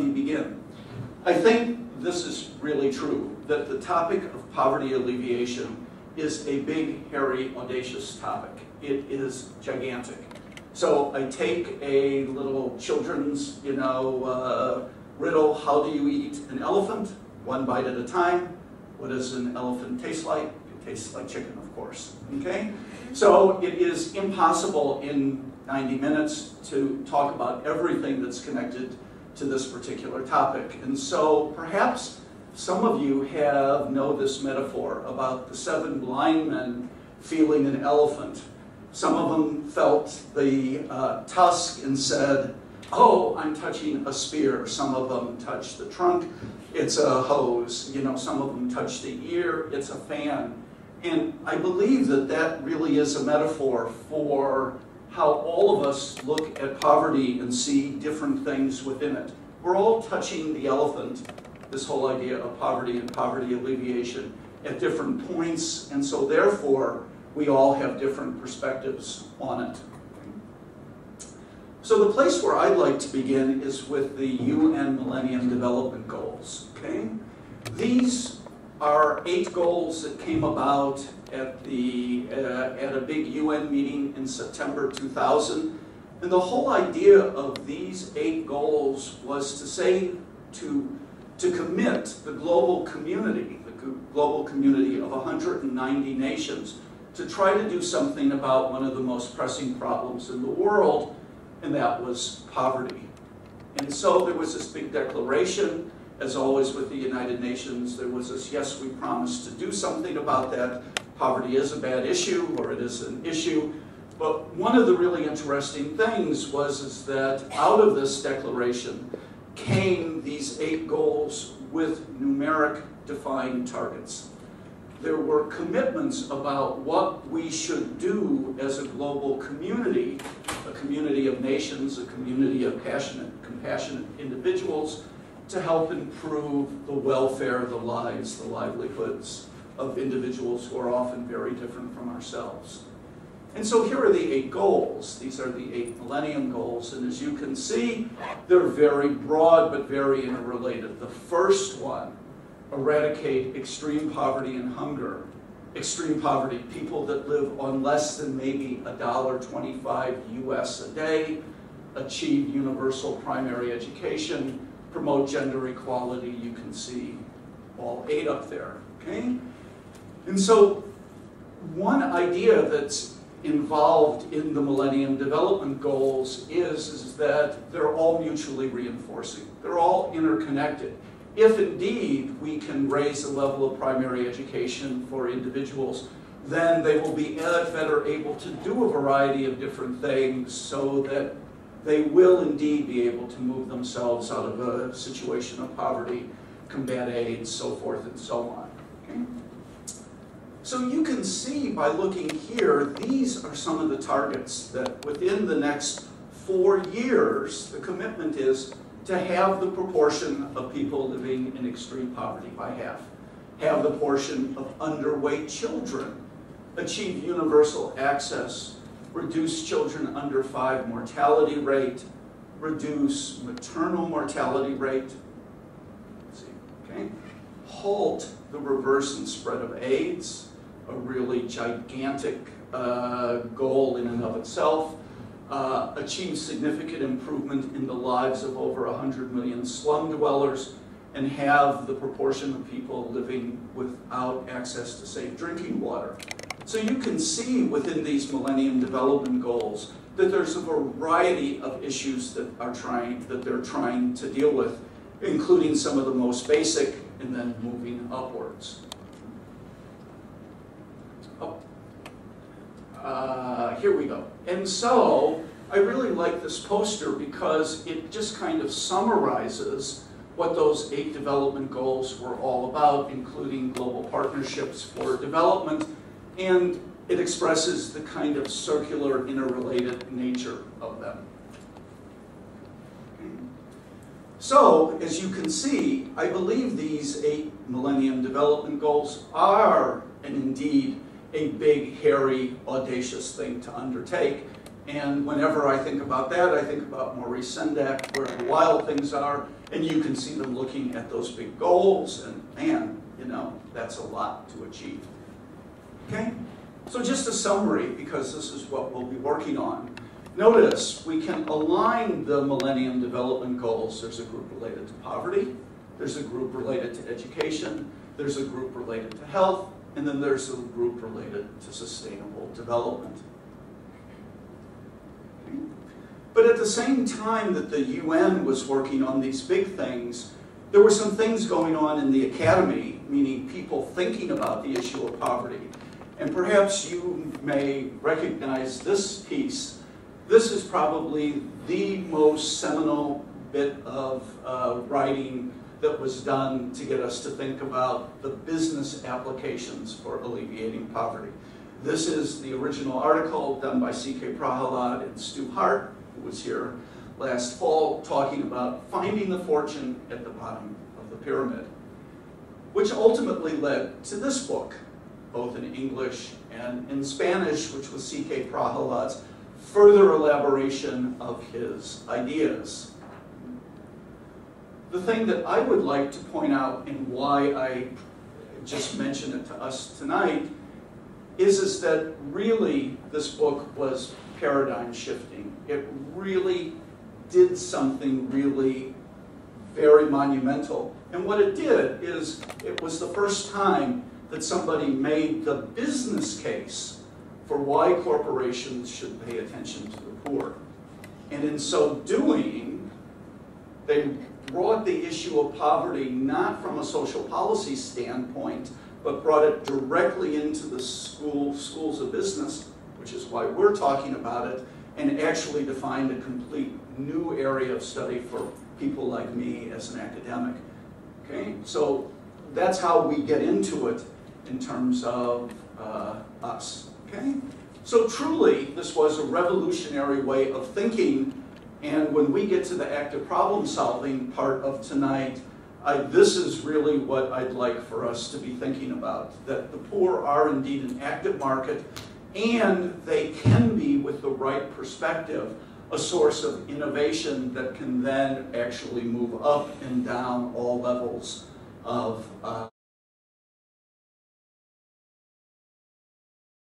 let me begin. I think this is really true, that the topic of poverty alleviation is a big, hairy, audacious topic. It is gigantic. So I take a little children's, riddle, how do you eat an elephant? One bite at a time. What does an elephant taste like? It tastes like chicken, of course, okay? So it is impossible in 90 minutes to talk about everything that's connected to this particular topic. And so perhaps some of you know this metaphor about the 7 blind men feeling an elephant. Some of them felt the tusk and said, oh, I'm touching a spear. Some of them touched the trunk, it's a hose. Some of them touched the ear, it's a fan. And I believe that that really is a metaphor for how all of us look at poverty and see different things within it. We're all touching the elephant, this whole idea of poverty and poverty alleviation, at different points, and so therefore we all have different perspectives on it. So the place where I'd like to begin is with the UN Millennium Development Goals. Okay? These are 8 goals that came about at a big UN meeting in September 2000. And the whole idea of these 8 goals was to say, to commit the global community of 190 nations to try to do something about one of the most pressing problems in the world, and that was poverty. And so there was this big declaration. As always with the United Nations, there was this, yes, we promise to do something about that. Poverty is a bad issue, or it is an issue. But one of the really interesting things was that out of this declaration came these 8 goals with numeric defined targets. There were commitments about what we should do as a global community, a community of nations, a community of compassionate individuals, to help improve the welfare, the lives, the livelihoods of individuals who are often very different from ourselves. And so here are the 8 goals. These are the 8 Millennium Goals, and as you can see, they're very broad but very interrelated. The first one, eradicate extreme poverty and hunger. Extreme poverty, people that live on less than maybe $1.25 US a day, achieve universal primary education, promote gender equality. You can see all 8 up there, okay? And so one idea that's involved in the Millennium Development Goals is that they're all mutually reinforcing. They're all interconnected. If indeed we can raise the level of primary education for individuals, then they will be better able to do a variety of different things so that they will indeed be able to move themselves out of a situation of poverty, combat AIDS, so forth and so on. Okay? So you can see by looking here, these are some of the targets that within the next 4 years, the commitment is to have the proportion of people living in extreme poverty by half, have the portion of underweight children, achieve universal access, reduce children under 5 mortality rate, reduce maternal mortality rate, let's see, okay? Halt the reverse and spread of AIDS, a really gigantic goal in and of itself, achieve significant improvement in the lives of over 100 million slum dwellers, and have the proportion of people living without access to safe drinking water. So you can see within these Millennium Development Goals that there's a variety of issues that they're trying to deal with, including some of the most basic, and then moving upwards. Here we go. And so I really like this poster because it just kind of summarizes what those 8 development goals were all about, including global partnerships for development, and it expresses the kind of circular, interrelated nature of them. So, as you can see, I believe these 8 Millennium Development Goals are, and indeed, a big, hairy, audacious thing to undertake. And whenever I think about that, I think about Maurice Sendak, where the wild things are, and you can see them looking at those big goals, and man, you know, that's a lot to achieve. Okay? So just a summary, because this is what we'll be working on. Notice, we can align the Millennium Development Goals. There's a group related to poverty, there's a group related to education, there's a group related to health, and then there's a group related to sustainable development. Okay. But at the same time that the UN was working on these big things, there were some things going on in the academy, meaning people thinking about the issue of poverty. And perhaps you may recognize this piece. This is probably the most seminal bit of writing that was done to get us to think about the business applications for alleviating poverty. This is the original article done by C.K. Prahalad and Stu Hart, who was here last fall, talking about finding the fortune at the bottom of the pyramid, which ultimately led to this book, both in English and in Spanish, which was C.K. Prahalad's further elaboration of his ideas. The thing that I would like to point out and why I just mentioned it to us tonight is that really this book was paradigm shifting. It really did something really very monumental. And what it did is it was the first time that somebody made the business case for why corporations should pay attention to the poor. And in so doing, they brought the issue of poverty not from a social policy standpoint, but brought it directly into the schools of business, which is why we're talking about it, and actually defined a complete new area of study for people like me as an academic. Okay, so that's how we get into it in terms of us. Okay, so truly this was a revolutionary way of thinking, and when we get to the active problem solving part of tonight, this is really what I'd like for us to be thinking about, that the poor are indeed an active market, and they can be, with the right perspective, a source of innovation that can then actually move up and down all levels of